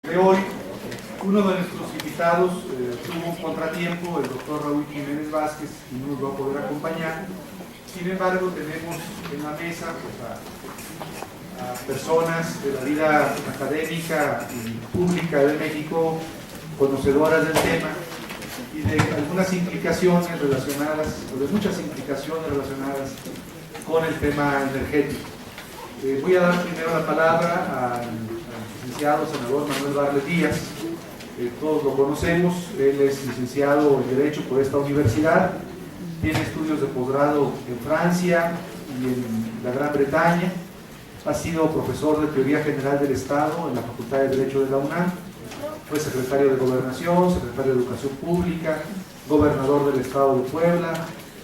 De hoy, uno de nuestros invitados tuvo un contratiempo, el doctor Raúl Jiménez Vázquez, y no nos va a poder acompañar. Sin embargo, tenemos en la mesa a personas de la vida académica y pública de México, conocedoras del tema y de algunas implicaciones relacionadas, o de muchas implicaciones relacionadas con el tema energético. Voy a dar primero la palabra al licenciado senador Manuel Barlet Díaz. Todos lo conocemos, él es licenciado en Derecho por esta universidad, tiene estudios de posgrado en Francia y en la Gran Bretaña, ha sido profesor de Teoría General del Estado en la Facultad de Derecho de la UNAM, fue secretario de Gobernación, secretario de Educación Pública, gobernador del Estado de Puebla,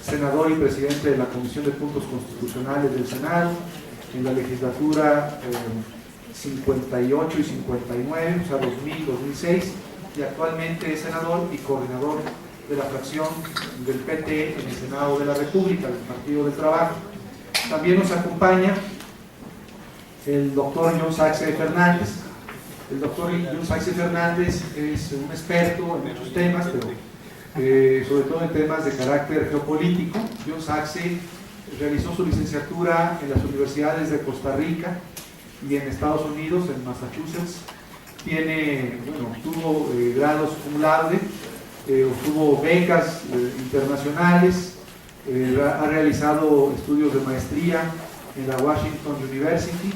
senador y presidente de la Comisión de Puntos Constitucionales del Senado en la legislatura 58 y 59, o sea 2000-2006, y actualmente es senador y coordinador de la fracción del PT en el Senado de la República, del Partido del Trabajo. También nos acompaña el doctor John Saxe Fernández. El doctor John Saxe Fernández es un experto en muchos temas, pero sobre todo en temas de carácter geopolítico. John Saxe realizó su licenciatura en las universidades de Costa Rica y en Estados Unidos, en Massachusetts. Obtuvo grados cum laude, obtuvo becas internacionales, ha realizado estudios de maestría en la Washington University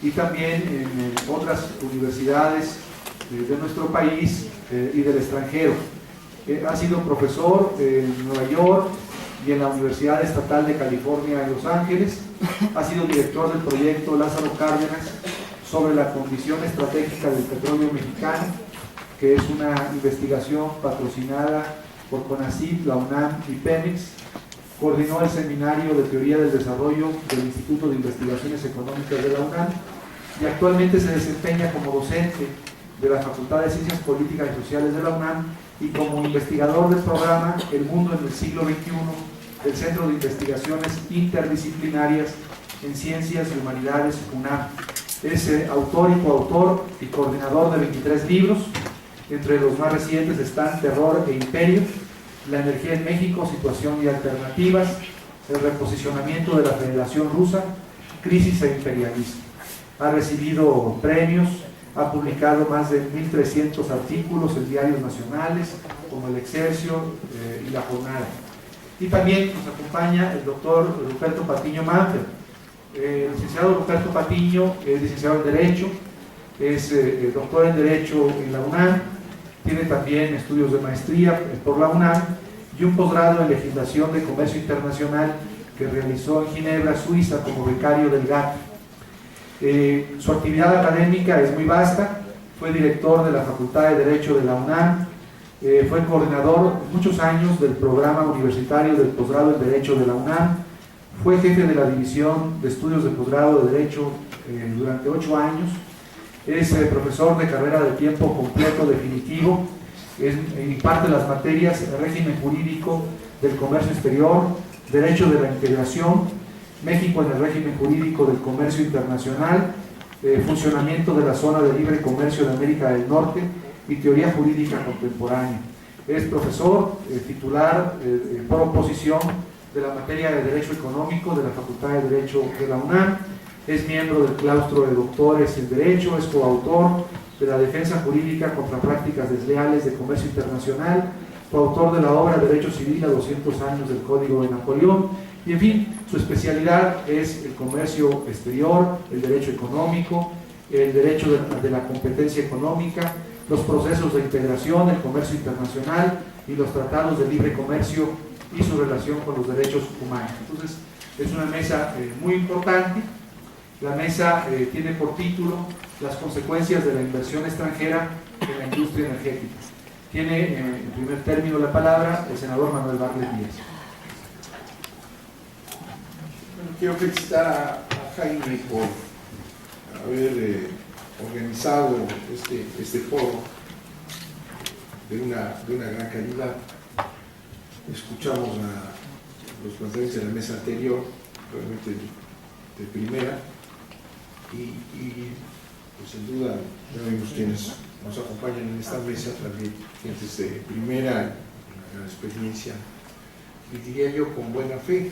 y también en otras universidades de nuestro país y del extranjero. Ha sido profesor en Nueva York y en la Universidad Estatal de California en Los Ángeles. Ha sido director del proyecto Lázaro Cárdenas sobre la condición estratégica del petróleo mexicano, que es una investigación patrocinada por CONACYT, la UNAM y Pemex. Coordinó el Seminario de Teoría del Desarrollo del Instituto de Investigaciones Económicas de la UNAM y actualmente se desempeña como docente de la Facultad de Ciencias Políticas y Sociales de la UNAM y como investigador del programa El Mundo en el Siglo XXI del Centro de Investigaciones Interdisciplinarias en Ciencias y Humanidades UNAM. Es autor y coautor y coordinador de 23 libros. Entre los más recientes están Terror e Imperio, La energía en México, situación y alternativas, el reposicionamiento de la Federación Rusa, crisis e imperialismo. Ha recibido premios, ha publicado más de 1.300 artículos en diarios nacionales como El Excelsior y La Jornada. Y también nos acompaña el doctor Ruperto Patiño Manfred. El licenciado Ruperto Patiño es licenciado en Derecho, es doctor en Derecho en la UNAM, tiene también estudios de maestría por la UNAM y un posgrado en Legislación de Comercio Internacional que realizó en Ginebra, Suiza, como becario del GATT. Su actividad académica es muy vasta, fue director de la Facultad de Derecho de la UNAM, fue coordinador muchos años del programa universitario del posgrado en Derecho de la UNAM, fue jefe de la División de Estudios de Posgrado de Derecho durante 8 años, es profesor de carrera de tiempo completo definitivo, imparte las materias Régimen Jurídico del Comercio Exterior, Derecho de la Integración, México en el régimen jurídico del comercio internacional, funcionamiento de la zona de libre comercio de América del Norte y teoría jurídica contemporánea. Es profesor titular por oposición de la materia de Derecho Económico de la Facultad de Derecho de la UNAM, es miembro del claustro de doctores en Derecho, es coautor de la Defensa Jurídica contra Prácticas Desleales de Comercio Internacional, coautor de la obra Derecho Civil a 200 años del Código de Napoleón, y en fin, su especialidad es el comercio exterior, el derecho económico, el derecho de la competencia económica, los procesos de integración, el comercio internacional y los tratados de libre comercio y su relación con los derechos humanos. Entonces, es una mesa muy importante. La mesa tiene por título Las consecuencias de la inversión extranjera en la industria energética. Tiene en primer término la palabra el senador Manuel Barlet Díaz. Quiero felicitar a Jaime por haber organizado este foro de una gran calidad. Escuchamos a los planteamientos de la mesa anterior, realmente de primera, y pues sin duda ya vemos quienes nos acompañan en esta mesa también, gentes de primera, una gran experiencia, y diría yo con buena fe,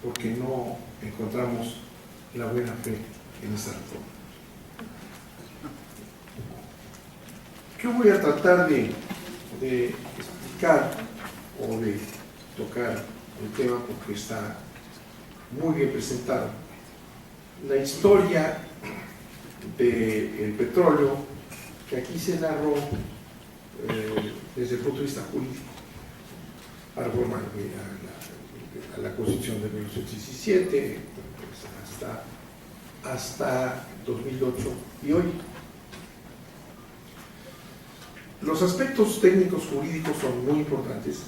porque no encontramos la buena fe en esta reforma. Yo voy a tratar de explicar o de tocar el tema porque está muy bien presentado. La historia del petróleo, que aquí se narró desde el punto de vista jurídico, para formar a la Constitución de 1917, pues hasta 2008 y hoy. Los aspectos técnicos jurídicos son muy importantes,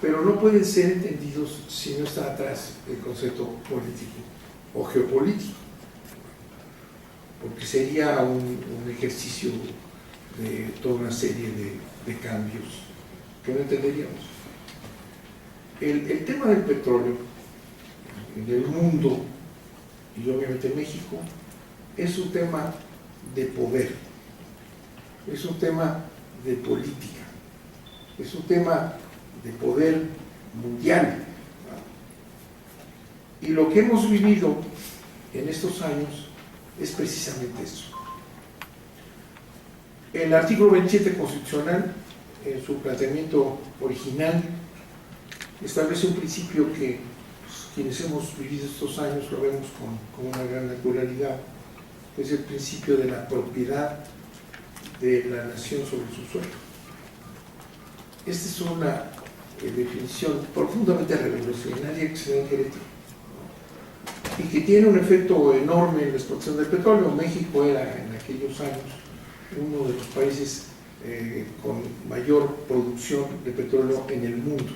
pero no pueden ser entendidos si no está atrás el concepto político o geopolítico, porque sería un ejercicio de toda una serie de cambios que no entenderíamos. El tema del petróleo en el mundo, y obviamente en México, es un tema de poder, es un tema de política, es un tema de poder mundial. Y lo que hemos vivido en estos años es precisamente eso. El artículo 27 constitucional, en su planteamiento original, establece un principio que quienes hemos vivido estos años lo vemos con una gran naturalidad, que es el principio de la propiedad de la nación sobre su suelo. Esta es una definición profundamente revolucionaria que se da en Querétaro y que tiene un efecto enorme en la explotación del petróleo. México era en aquellos años uno de los países con mayor producción de petróleo en el mundo.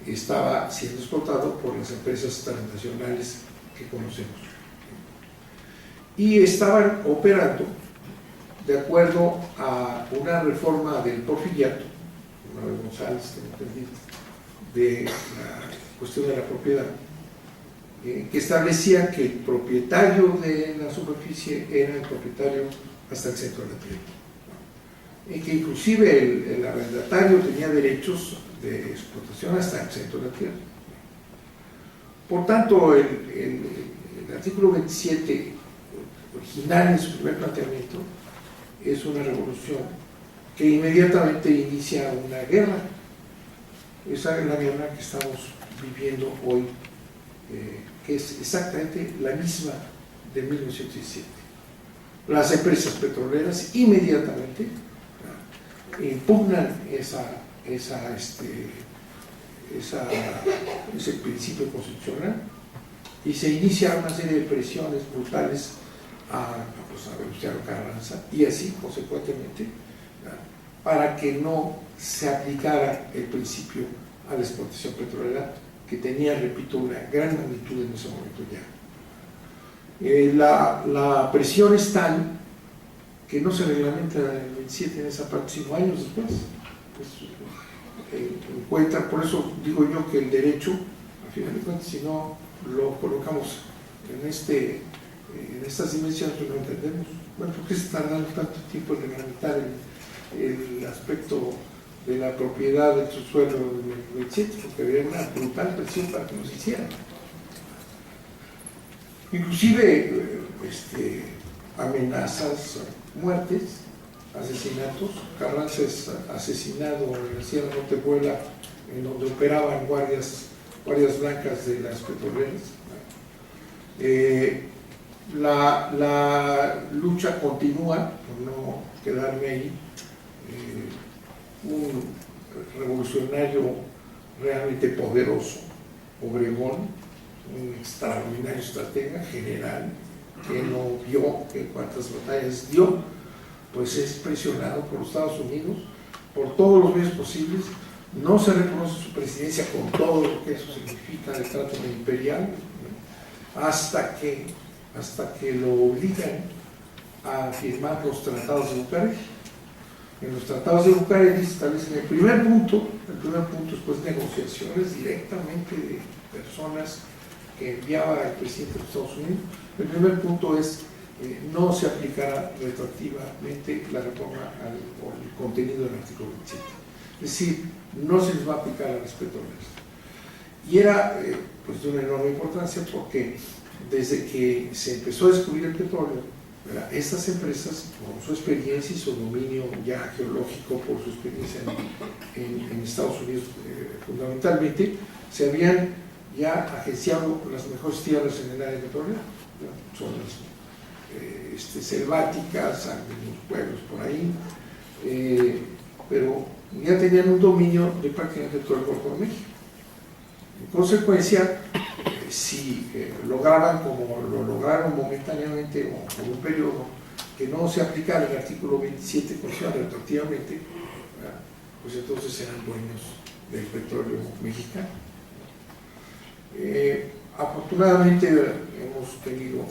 Estaba siendo explotado por las empresas transnacionales que conocemos y estaban operando de acuerdo a una reforma del Porfiriato, una de González, tengo entendido, de la cuestión de la propiedad, que establecía que el propietario de la superficie era el propietario hasta el centro de la tierra, y que inclusive el arrendatario tenía derechos de explotación hasta el centro de la tierra. Por tanto, el artículo 27 original en su primer planteamiento es una revolución que inmediatamente inicia una guerra. Esa es la guerra que estamos viviendo hoy, que es exactamente la misma de 1917. Las empresas petroleras inmediatamente impugnan ese principio constitucional y se inicia una serie de presiones brutales a Venustiano Carranza y así consecuentemente para que no se aplicara el principio a la explotación petrolera, que tenía, repito, una gran magnitud en ese momento ya. La presión es tal que no se reglamenta el 27 en esa parte, sino años después. Encuentra, por eso digo yo que el derecho, a final de cuentas, si no lo colocamos en estas dimensiones, pues no entendemos. Bueno, ¿por qué se tardaron tanto tiempo en reglamentar el aspecto de la propiedad del subsuelo del 27? Porque había una brutal presión para que nos hicieran. Inclusive amenazas, muertes, asesinatos. Carranza es asesinado en la Sierra Norte de Puebla, en donde operaban guardias blancas de las petroleras. La lucha continúa, por no quedarme ahí. Un revolucionario realmente poderoso, Obregón, un extraordinario estratega general, que no vio que cuántas batallas dio, pues es presionado por los Estados Unidos por todos los medios posibles. No se reconoce su presidencia con todo lo que eso significa de trato imperial, hasta que lo obligan a firmar los tratados de Bucarest. En los tratados de Bucarest se establecen el primer punto es pues negociaciones directamente de personas que enviaba el presidente de Estados Unidos. El primer punto es no se aplicará retroactivamente la reforma o el contenido del artículo 27. Es decir, no se les va a aplicar a las petroleras. Y era pues de una enorme importancia porque desde que se empezó a descubrir el petróleo, ¿verdad?, estas empresas, con su experiencia y su dominio ya geológico por su experiencia en Estados Unidos fundamentalmente, se habían ya agenciado las mejores tierras en el área petrolera. Son las selváticas, algunos pueblos por ahí, pero ya tenían un dominio de prácticamente todo el Golfo de México. En consecuencia, si lograban, como lo lograron momentáneamente o por un periodo, que no se aplicara el artículo 27 constitucional retroactivamente, pues entonces eran dueños del petróleo mexicano. Afortunadamente hemos tenido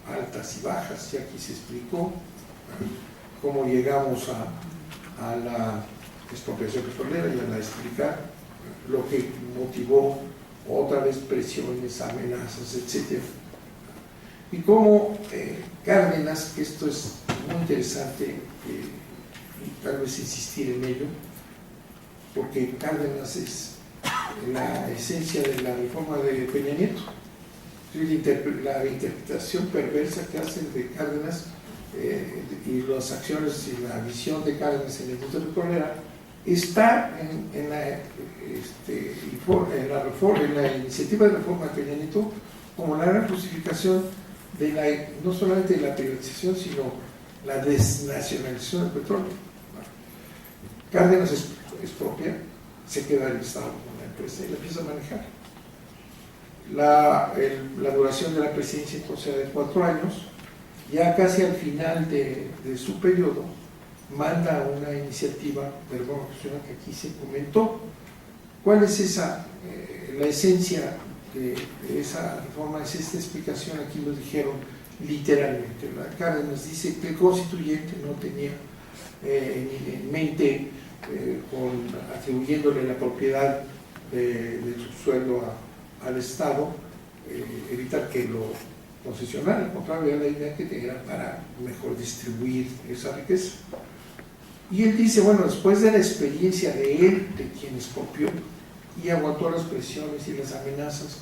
altas y bajas, y aquí se explicó cómo llegamos a la expropiación petrolera y a la explicar lo que motivó otra vez presiones, amenazas, etc. Y cómo Cárdenas, que esto es muy interesante y tal vez insistir en ello, porque Cárdenas es la esencia de la reforma de Peña Nieto. La interpretación perversa que hacen de Cárdenas y las acciones y la visión de Cárdenas en la industria petrolera está en la iniciativa de reforma de Peña Nieto como la gran justificación de no solamente de la privatización, sino la desnacionalización del petróleo. Cárdenas expropia, se queda el Estado con la empresa y la empieza a manejar. La duración de la presidencia entonces era de 4 años. Ya casi al final de su periodo manda una iniciativa de reforma constitucional que aquí se comentó. ¿Cuál es la esencia de esa reforma? Es esta explicación, aquí lo dijeron literalmente. Cárdenas dice que el constituyente no tenía en mente, atribuyéndole la propiedad del subsuelo al Estado, evitar que lo concesionara. Al contrario, la idea que tenía para mejor distribuir esa riqueza. Y él dice, bueno, después de la experiencia de él, de quien expropió y aguantó las presiones y las amenazas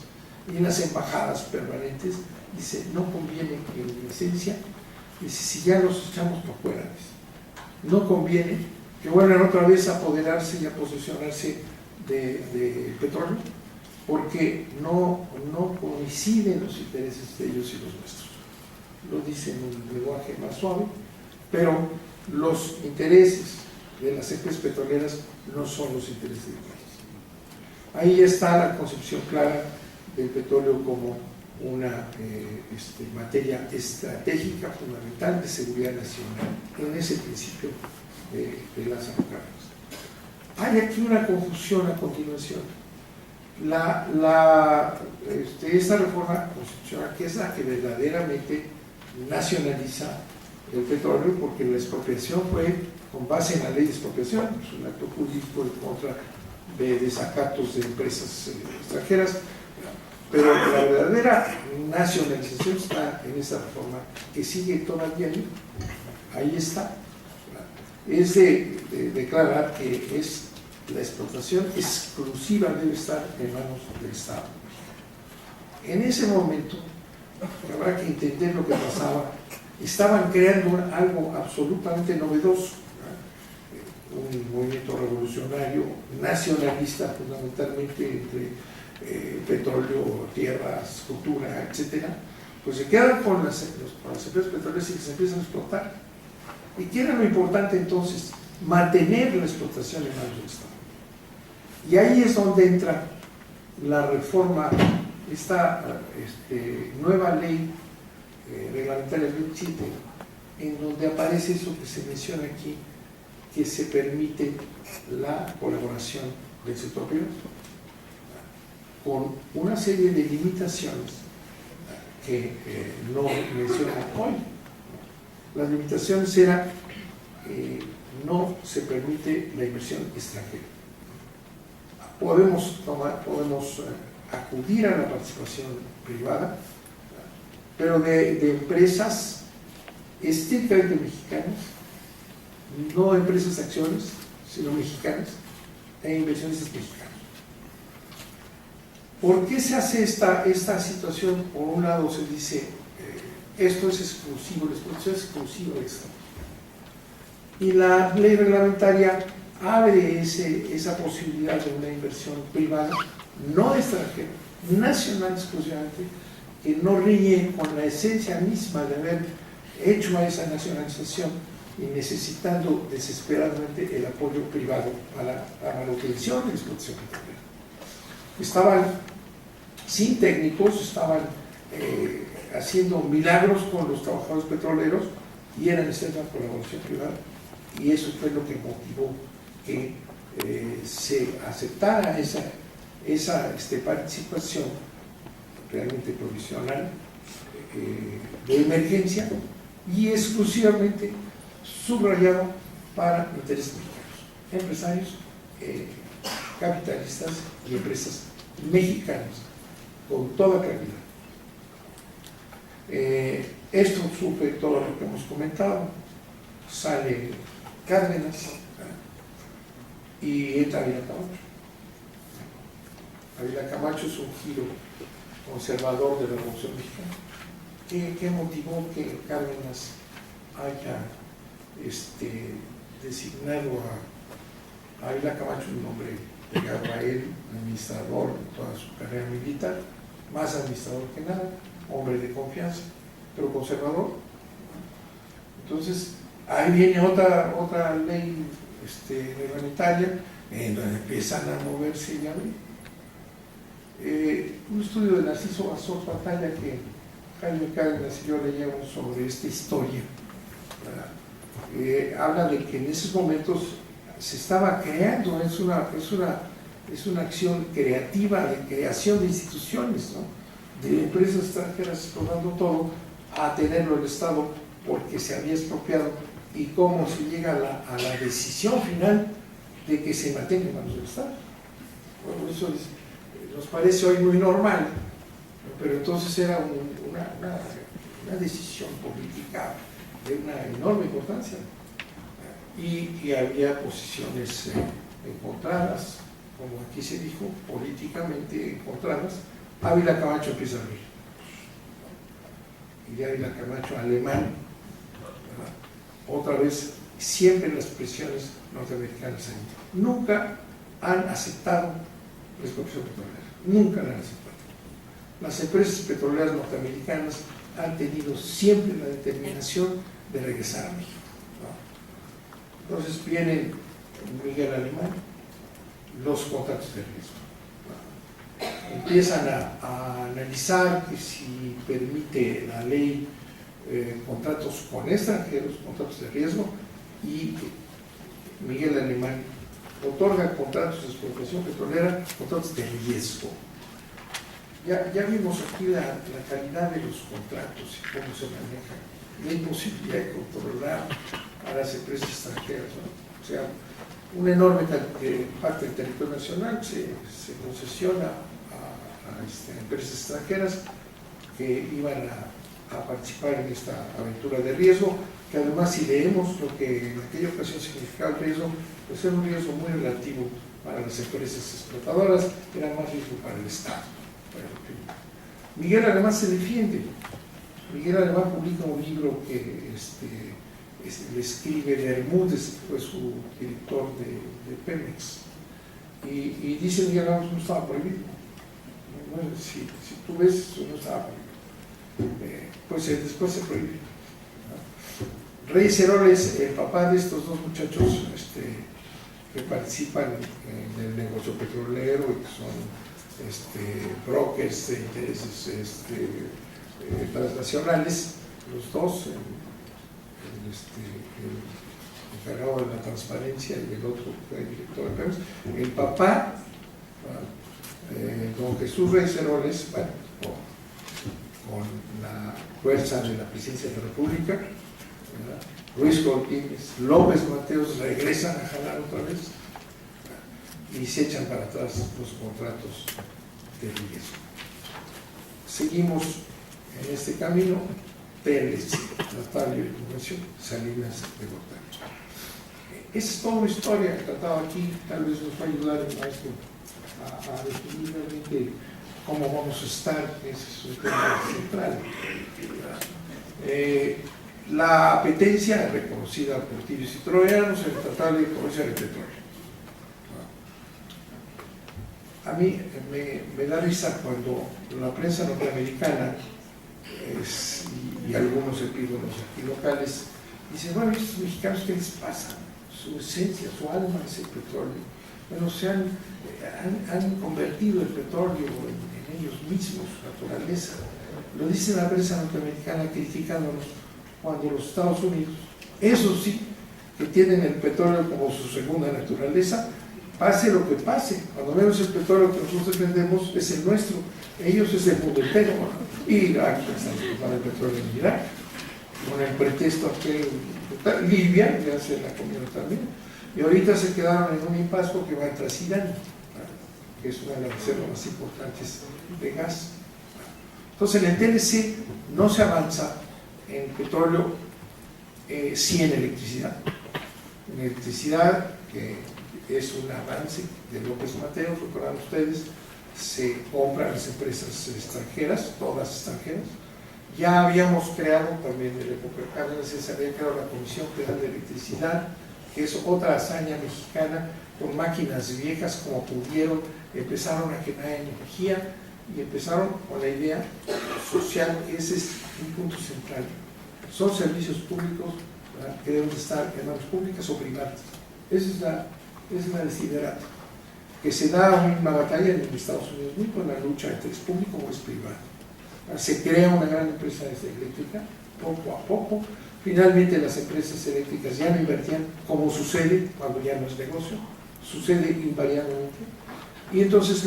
y las embajadas permanentes, dice, no conviene que en esencia, dice, si ya los echamos por fuera, dice, no conviene que vuelvan otra vez a apoderarse y a posesionarse de petróleo, porque no coinciden los intereses de ellos y los nuestros. Lo dice en un lenguaje más suave, pero los intereses de las empresas petroleras no son los intereses del país. Ahí está la concepción clara del petróleo como una materia estratégica fundamental de seguridad nacional, en ese principio de las Cárdenas. Hay aquí una confusión a continuación. Esta reforma constitucional, que es la que verdaderamente nacionaliza el petróleo, porque la expropiación fue con base en la ley de expropiación, es un acto jurídico en contra de desacatos de empresas extranjeras, pero la verdadera nacionalización está en esta reforma que sigue todavía ahí está. Es de declarar que la explotación exclusiva debe estar en manos del Estado. En ese momento, habrá que entender lo que pasaba. Estaban creando algo absolutamente novedoso, un movimiento revolucionario, nacionalista fundamentalmente, entre petróleo, tierras, cultura, etcétera. Pues se quedan con las empresas petroleras y se empiezan a explotar. ¿Y qué era lo importante entonces? Mantener la explotación en manos del Estado. Y ahí es donde entra la reforma, esta nueva ley reglamentaria del 27, en donde aparece eso que se menciona aquí, que se permite la colaboración del sector privado, con una serie de limitaciones que no mencionan hoy. Las limitaciones eran, no se permite la inversión extranjera. Podemos acudir a la participación privada, pero de empresas estrictamente mexicanas, no empresas de acciones, sino mexicanas, e inversionistas mexicanos. ¿Por qué se hace esta situación? Por un lado se dice, esto es exclusivo, la exposición es exclusiva de esto. Y la ley reglamentaria abre esa posibilidad de una inversión privada, no extranjera, nacional exclusivamente, que no riñe con la esencia misma de haber hecho a esa nacionalización y necesitando desesperadamente el apoyo privado a la manutención y explotación petrolera. Estaban sin técnicos, estaban haciendo milagros con los trabajadores petroleros y era necesaria la colaboración privada, y eso fue lo que motivó que se aceptara esa participación realmente provisional de emergencia y exclusivamente subrayado para intereses mexicanos, empresarios, capitalistas y empresas mexicanas, con toda claridad. Esto supe todo lo que hemos comentado, sale Cárdenas y entra Ávila Camacho. Ávila Camacho es un giro conservador de la Revolución Mexicana. ¿Qué motivó que Cárdenas haya designado a Ávila Camacho, un hombre pegado a él, administrador de toda su carrera militar, más administrador que nada, hombre de confianza, pero conservador? Entonces, ahí viene otra ley reglamentaria en donde empiezan a moverse y a abrir. Un estudio de Narciso Bassols Batalla que Jaime Cárdenas y yo leíamos sobre esta historia, habla de que en esos momentos se estaba creando, es una acción creativa de creación de instituciones, ¿no? De empresas extranjeras explotando todo, a tenerlo el Estado porque se había expropiado, y cómo se llega a la decisión final de que se mantenga en manos del Estado. Bueno, eso nos parece hoy muy normal, pero entonces era una decisión política de una enorme importancia, y había posiciones encontradas, como aquí se dijo, políticamente encontradas. Ávila Camacho empieza a abrir, y de Ávila Camacho alemán, ¿verdad? Otra vez, siempre las presiones norteamericanas nunca han aceptado la explotación petrolera, nunca la han aceptado. Las empresas petroleras norteamericanas han tenido siempre la determinación de regresar a México, ¿no? Entonces viene Miguel Alemán, los contratos de riesgo, ¿no? Empiezan a analizar que si permite la ley contratos con extranjeros, contratos de riesgo, y Miguel Alemán otorga contratos de explotación petrolera, contratos de riesgo. Ya vimos aquí la calidad de los contratos y cómo se maneja, la imposibilidad de controlar a las empresas extranjeras, ¿no? O sea, una enorme parte del territorio nacional se concesiona a empresas extranjeras que iban a participar en esta aventura de riesgo, que además, si leemos lo que en aquella ocasión significaba el riesgo, pues era un riesgo muy relativo para las empresas explotadoras, era más riesgo para el Estado. Miguel Alemán se defiende. Miguel Alemán publica un libro que le escribe Bermúdez, que fue su director de Pemex, y dice Miguel Alemán que no estaba prohibido. Si tú ves, eso no estaba prohibido. Pues después se prohibió. Reyes Heroles, el papá de estos dos muchachos que participan en el negocio petrolero y que son brokers de intereses transnacionales, los dos, el encargado de la transparencia y el otro fue el director de Pemex. El papá, don Jesús Reyes Heroles, bueno, con la fuerza de la presidencia de la República, ¿verdad? Ruiz Cortines, López Mateos regresan a jalar otra vez y se echan para atrás los contratos de riesgo. Seguimos en este camino. TLC, Tratado de Comercio, Salinas de Gortari. Esa es toda una historia. El tratado aquí tal vez nos va a ayudar el maestro a definir realmente cómo vamos a estar. Ese es un tema central. La apetencia reconocida por tibios y troyanos en el Tratado de Comercio del Petróleo. A mí me da risa cuando la prensa norteamericana y algunos epígonos aquí locales dicen, bueno, estos mexicanos, ¿qué les pasa? Su esencia, su alma es el petróleo. Bueno, se han convertido el petróleo en ellos mismos, su naturaleza. Lo dice la prensa norteamericana criticándonos, cuando los Estados Unidos, eso sí, que tienen el petróleo como su segunda naturaleza, pase lo que pase, cuando menos el petróleo que nosotros defendemos es el nuestro, ellos es el mundo entero, ¿no? Irak, están comprando el petróleo en Irak, con el pretexto que Libia, ya se la comieron también, y ahorita se quedaron en un impasse porque va tras Irán, que es una de las reservas más importantes de gas. Entonces en el TLC no se avanza en petróleo, sí en electricidad. En electricidad, que es un avance de López Mateos, recordarán ustedes, se compran las empresas extranjeras, todas extranjeras. Ya habíamos creado también en la época de Cárdenas, se había creado la Comisión Federal de Electricidad, que es otra hazaña mexicana, con máquinas viejas como pudieron, empezaron a generar energía y empezaron con la idea social, que ese es un punto central. Son servicios públicos, ¿verdad?, que deben estar en manos públicas o privadas. Esa es la desiderata, que se da una batalla en Estados Unidos mismo en la lucha entre es público o es privado. Se crea una gran empresa eléctrica, poco a poco. Finalmente las empresas eléctricas ya no invertían, como sucede cuando ya no es negocio, sucede invariablemente. Y entonces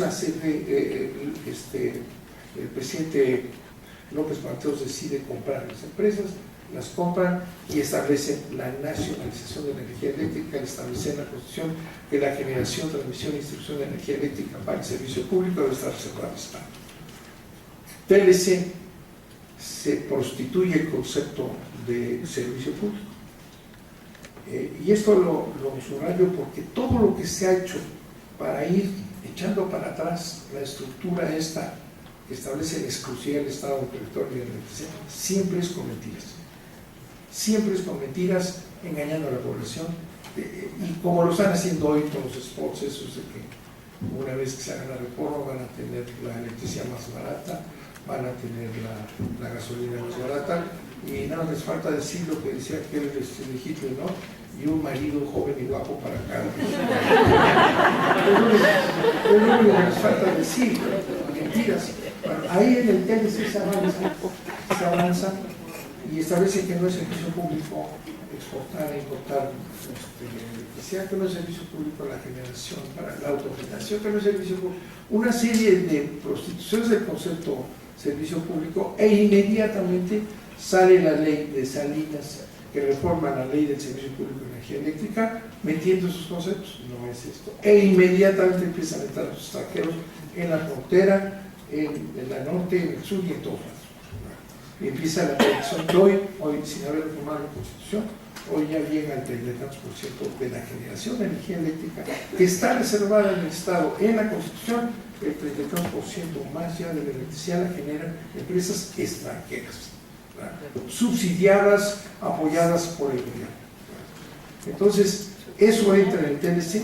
el presidente López Mateos decide comprar las empresas, las compran y establecen la nacionalización de la energía eléctrica, establecen la Constitución que la generación, transmisión e distribución de energía eléctrica para el servicio público debe estar reservada al Estado. TLC se prostituye el concepto de servicio público. Y esto lo subrayo porque todo lo que se ha hecho para ir echando para atrás la estructura esta que establece la exclusividad del Estado en territorio de la electricidad, siempre es con mentiras. Siempre es con mentiras, engañando a la población, y como lo están haciendo hoy con los spots esos de que una vez que se haga la reforma van a tener la electricidad más barata, van a tener la gasolina más barata, y nada les falta decir lo que decía aquel Hitler, ¿no? Y un marido joven y guapo para cada uno. Es lo único que les falta decir, ¿no? Mentiras. Bueno, ahí en el TLC se avanza y establece que no es servicio público exportar e importar, que no es servicio público la generación, para la autogeneración, que no es servicio público, una serie de prostituciones del concepto servicio público, e inmediatamente sale la ley de Salinas que reforma la ley del servicio público de energía eléctrica, metiendo esos conceptos, no es esto, e inmediatamente empiezan a entrar los extranjeros en la frontera, en la norte, en el sur y en todos lados. Y empieza la tradición que hoy sin haber reformado la Constitución, hoy ya llega al 30% de la generación de energía eléctrica que está reservada en el Estado, en la Constitución, el 33% más ya de la electricidad la generan empresas extranjeras, ¿verdad?, subsidiadas, apoyadas por el gobierno. Entonces, eso entra en el TLC.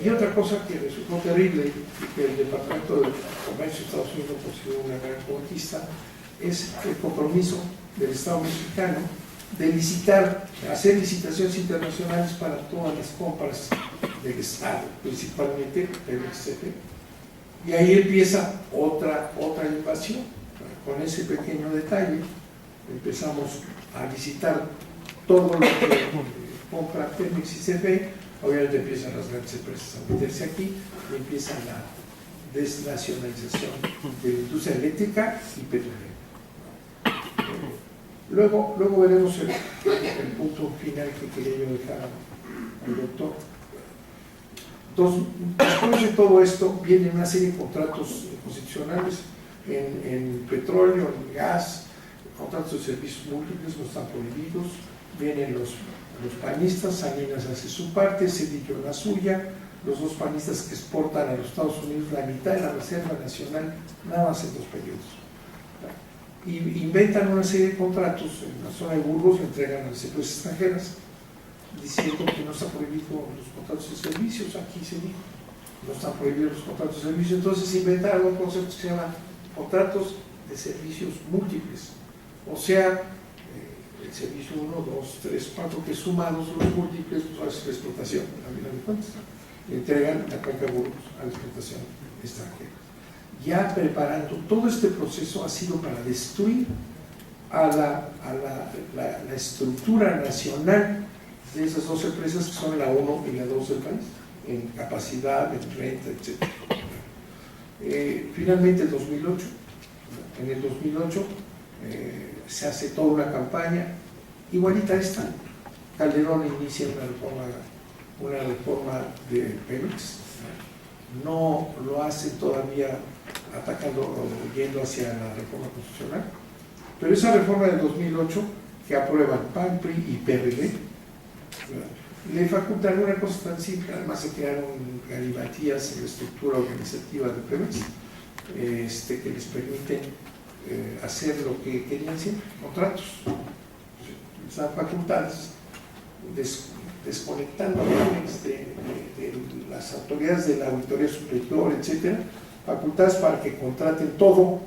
Y otra cosa que resultó terrible y que el Departamento de Comercio de Estados Unidos consideró una gran conquista es el compromiso del Estado mexicano de licitar, hacer licitaciones internacionales para todas las compras del Estado, principalmente el XCP. Y ahí empieza otra invasión. Con ese pequeño detalle empezamos a licitar todo lo que compra Pemex y CFE. Obviamente empiezan las grandes empresas a meterse aquí y empieza la desnacionalización de la industria eléctrica y petrolera. Luego veremos el punto final que quería yo dejar al doctor. Después de todo esto viene una serie de contratos constitucionales constitucionales en petróleo, en gas, contratos de servicios múltiples no están prohibidos. Vienen los panistas, Salinas hace su parte, Cedillo la suya, los dos panistas que exportan a los Estados Unidos la mitad de la Reserva Nacional, nada más en 2 periodos. Y inventan una serie de contratos en la zona de Burgos, le entregan a las empresas extranjeras, diciendo que no está prohibido los contratos de servicios. Aquí se dijo, no están prohibidos los contratos de servicios. Entonces inventaron un concepto que se llama contratos de servicios múltiples, o sea, el servicio 1, 2, 3, 4, que sumados los múltiples, pues es la explotación, a final de cuentas. Le entregan la cuenca Burgos a la explotación extranjera. Ya preparando todo este proceso ha sido para destruir a la estructura nacional de esas 2 empresas que son la 1 y la 2 del país, en capacidad, en renta, etc. Finalmente, en el 2008 se hace toda una campaña igualita a esta. Calderón inicia una reforma de Pemex, no lo hace todavía atacando o yendo hacia la reforma constitucional, pero esa reforma del 2008 que aprueban PAN, PRI y PRD le facultan una cosa tan simple. Además se crearon galimatías en la estructura organizativa de Pemex que les permiten hacer lo que querían siempre, contratos. Les dan facultades, desconectando a Pemex de las autoridades de la auditoría superior, etcétera, facultades para que contraten todo.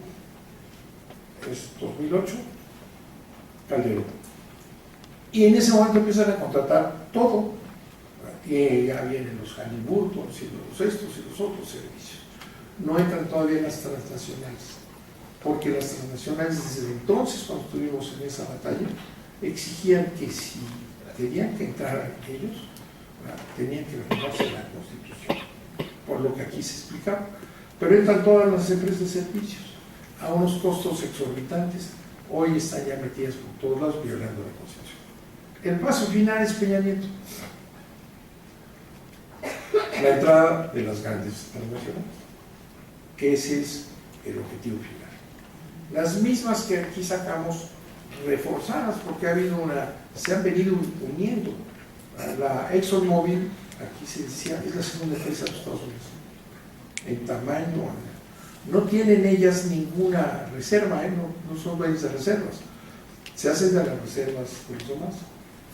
Es 2008, Calderón. Y en ese momento empiezan a contratar todo. Y ya vienen los Halliburton, y los estos y los otros servicios. No entran todavía las transnacionales, porque las transnacionales desde entonces, cuando estuvimos en esa batalla, exigían que si tenían que entrar ellos, tenían que reformarse la Constitución, por lo que aquí se explicaba. Pero entran todas las empresas de servicios a unos costos exorbitantes. Hoy están ya metidas por todos lados violando la Constitución. El paso final es Peña Nieto, la entrada de las grandes transnacionales, que ese es el objetivo final. Las mismas que aquí sacamos reforzadas, porque se han venido uniendo. La ExxonMobil, aquí se decía, es la segunda empresa de los Estados Unidos en tamaño. No tienen ellas ninguna reserva, no son dueños de reservas, se hacen de las reservas por los demás,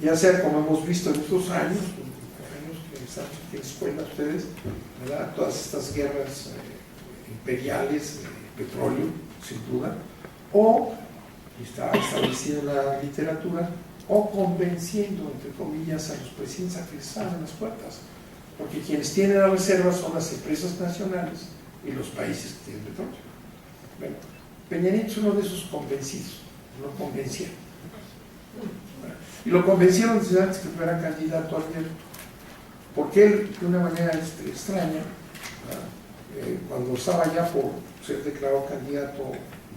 ya sea como hemos visto en estos años que están en escuela ustedes, ¿verdad? Todas estas guerras imperiales de petróleo, sin duda, o está establecido en la literatura, o convenciendo, entre comillas, a los presidentes a que les abran las puertas, porque quienes tienen las reservas son las empresas nacionales y los países que tienen petróleo. Bueno, Peña Nieto es uno de esos convencidos, lo convencieron. Y lo convencieron desde antes que fuera candidato abierto, porque él, de una manera extraña, cuando estaba ya por ser declarado candidato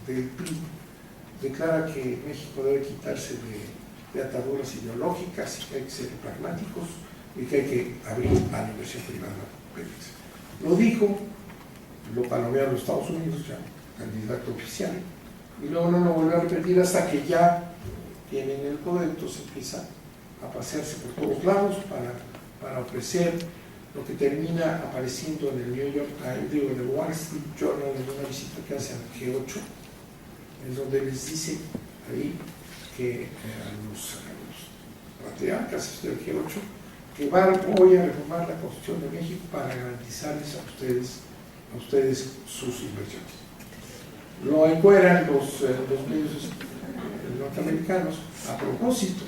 del PRI, declara que México debe quitarse de ataduras ideológicas y que hay que ser pragmáticos y que hay que abrir a la inversión privada. Lo dijo, lo palomearon los Estados Unidos, ya candidato oficial, y luego no lo volvió a repetir hasta que ya tienen el poder. Entonces empieza a pasearse por todos lados para ofrecer lo que termina apareciendo en el New York Times, en el Wall Street Journal, en una visita que hace al G8, en donde les dice ahí que a los patriarcas del G8 que voy a reformar la Constitución de México para garantizarles a ustedes sus inversiones. Lo encueran los medios norteamericanos a propósito,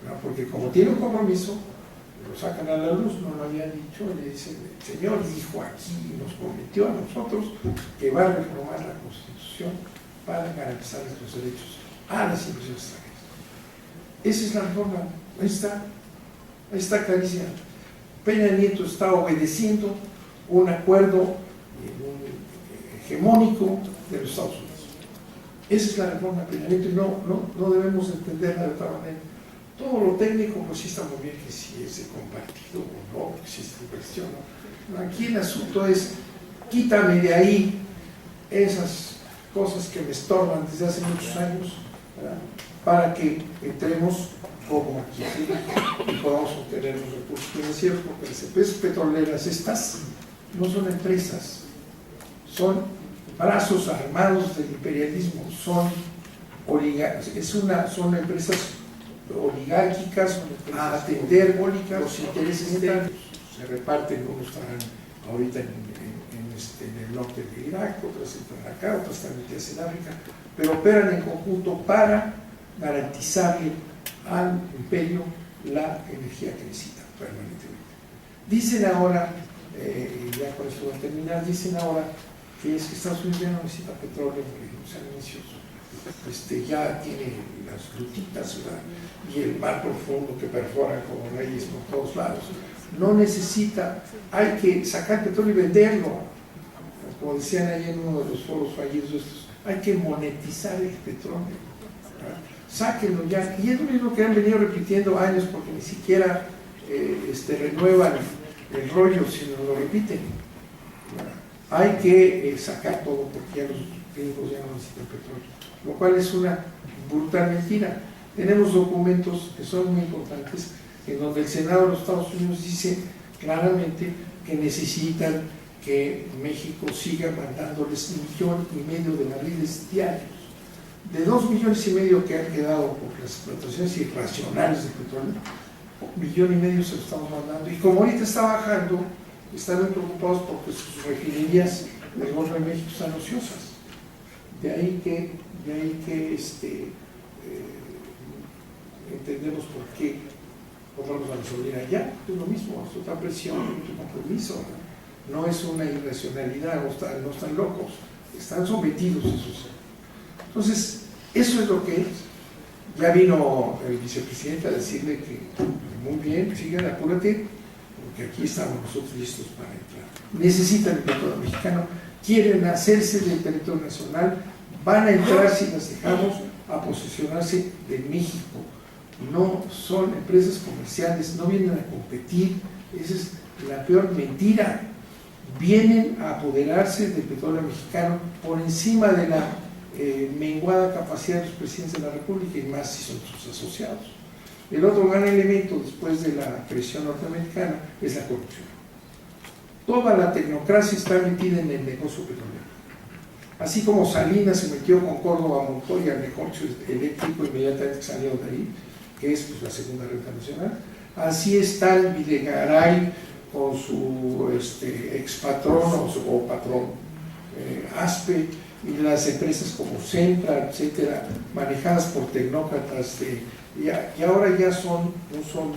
¿no? Porque como tiene un compromiso, lo sacan a la luz, no lo habían dicho, y le dicen: el señor dijo aquí, nos prometió a nosotros que va a reformar la Constitución para garantizarles los derechos a las inversiones extranjeras. Esa es la reforma, ahí está clarísima. Peña Nieto está obedeciendo un acuerdo hegemónico de los Estados Unidos. Esa es la reforma de Peña Nieto, y no debemos entenderla de otra manera. Todo lo técnico, pues sí está muy bien, que si es de compartido o no, que si es de inversión, ¿no? Aquí el asunto es: quítame de ahí esas cosas que me estorban desde hace muchos años, ¿verdad?, para que entremos como aquí y podamos obtener los recursos financieros, porque las empresas petroleras estas no son empresas, son brazos armados del imperialismo, son empresas oligárquicas a atender los intereses de ellos. Se reparten, unos estarán ahorita en el norte de Irak, otras están acá, otras están metidas en África, pero operan en conjunto para garantizarle al imperio la energía que necesita permanentemente. Dicen ahora, ya con esto voy a terminar, dicen ahora que es que Estados Unidos ya no necesita petróleo, o sea, ya tiene las rutitas, ¿verdad?, y el mar profundo que perforan como reyes por todos lados. No necesita, hay que sacar petróleo y venderlo, como decían ahí en uno de los foros fallidos estos, hay que monetizar el petróleo, ¿verdad?, sáquenlo ya. Y es lo mismo que han venido repitiendo años, porque ni siquiera renuevan el rollo, sino lo repiten, ¿verdad? Hay que sacar todo, porque ya los gringos ya no necesitan petróleo, lo cual es una brutal mentira. Tenemos documentos que son muy importantes, en donde el Senado de los Estados Unidos dice claramente que necesitan que México siga mandándoles 1,5 millones de barriles diarios. De 2,5 millones que han quedado por las explotaciones irracionales de petróleo, 1,5 millones se lo estamos mandando. Y como ahorita está bajando, están muy preocupados porque sus refinerías del Golfo de México están ociosas. De ahí que entendemos por qué compramos la gasolina allá. Es lo mismo, es otra presión, otro compromiso, no es una irracionalidad, no están locos, están sometidos a eso. Entonces, eso es lo que es. Ya vino el vicepresidente a decirle que muy bien, sigan, apúrate, porque aquí estamos nosotros listos para entrar. Necesitan el petróleo mexicano, quieren hacerse del territorio nacional, van a entrar si las dejamos a posesionarse de México. No son empresas comerciales, no vienen a competir, esa es la peor mentira. Vienen a apoderarse del petróleo mexicano por encima de la menguada capacidad de los presidentes de la República, y más si son sus asociados. El otro gran elemento después de la presión norteamericana es la corrupción. Toda la tecnocracia está metida en el negocio petrolero. Así como Salinas se metió con Córdoba Montoya al negocio eléctrico inmediatamente que salió de ahí, que es la segunda renta nacional, así está el Videgaray con su expatrón o patrón Aspe, y las empresas como Centra, etcétera, manejadas por tecnócratas y ahora ya no son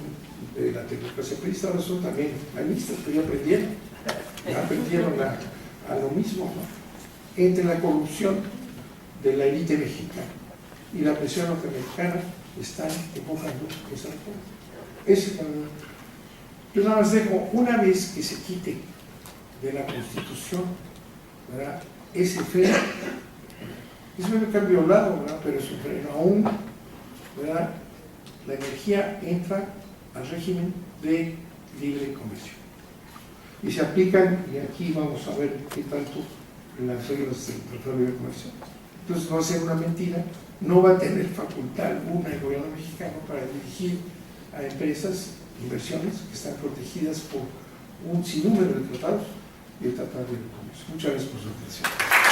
de la tecnocracia priista, ahora son también panistas, pero ya aprendieron a lo mismo, ¿no? Entre la corrupción de la élite mexicana y la presión norteamericana están empujando esa reforma. Ese es el... Yo nada más dejo, una vez que se quite de la Constitución, ¿verdad?, ese freno, es un cambio violado, ¿verdad?, pero es un freno aún, ¿verdad?, la energía entra al régimen de libre comercio y se aplican, y aquí vamos a ver qué tanto las reglas del Tratado de Libre Comercio. Entonces va a ser una mentira, no va a tener facultad alguna el gobierno mexicano para dirigir a empresas, inversiones que están protegidas por un sinnúmero de tratados y el Tratado de Libre Comercio. Muchas gracias por su atención.